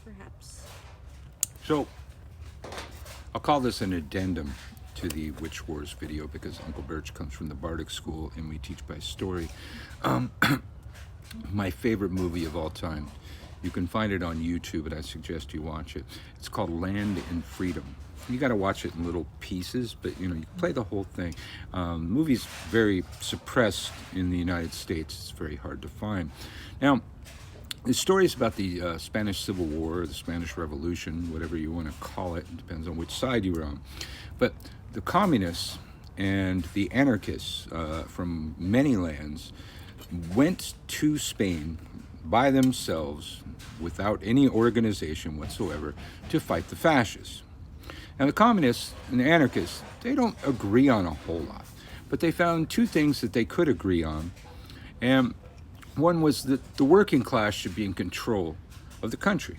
perhaps. So, I'll call this an addendum to the Witch Wars video because Uncle Birch comes from the Bardic School and we teach by story. My favorite movie of all time. You can find it on YouTube, and I suggest you watch it. It's called Land and Freedom. You got to watch it in little pieces, but you can play the whole thing. The movie's very suppressed in the United States. It's very hard to find. Now, the story is about the Spanish Civil War, the Spanish Revolution, whatever you want to call it. It depends on which side you're on. But the communists and the anarchists from many lands went to Spain by themselves without any organization whatsoever to fight the fascists. And the communists and the anarchists, they don't agree on a whole lot, but they found two things that they could agree on. And one was that the working class should be in control of the country.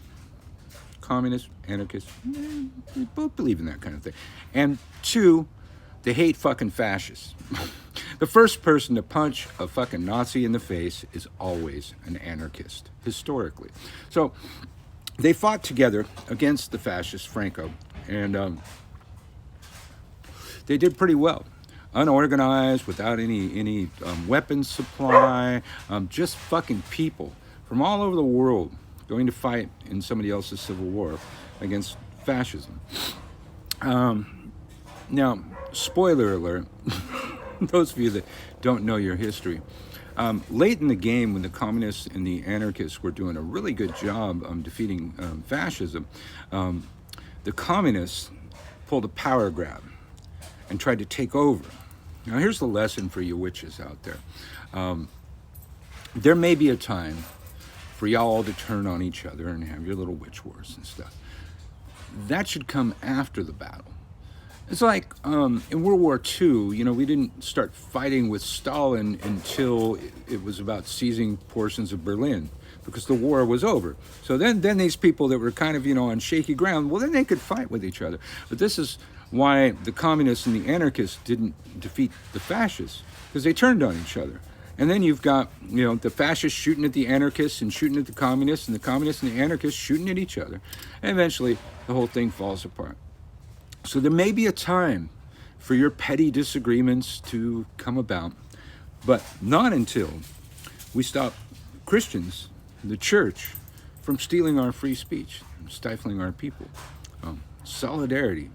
Communists, anarchists, they both believe in that kind of thing. And two, they hate fucking fascists. The first person to punch a fucking Nazi in the face is always an anarchist, historically. So they fought together against the fascist Franco, and they did pretty well. Unorganized, without any weapons supply, just fucking people from all over the world going to fight in somebody else's civil war against fascism. Now, spoiler alert, those of you that don't know your history, late in the game when the communists and the anarchists were doing a really good job defeating fascism, the communists pulled a power grab and tried to take over. Now here's the lesson for you witches out there. There may be a time for y'all all to turn on each other and have your little witch wars and stuff. That should come after the battle. It's like in World War II, we didn't start fighting with Stalin until it was about seizing portions of Berlin because the war was over. So then these people that were kind of, on shaky ground, well, then they could fight with each other. But this is why the communists and the anarchists didn't defeat the fascists, because they turned on each other. And then you've got, the fascists shooting at the anarchists and shooting at the communists, and the communists and the anarchists shooting at each other. And eventually, the whole thing falls apart. So there may be a time for your petty disagreements to come about, but not until we stop Christians, the church, from stealing our free speech, and stifling our people. Solidarity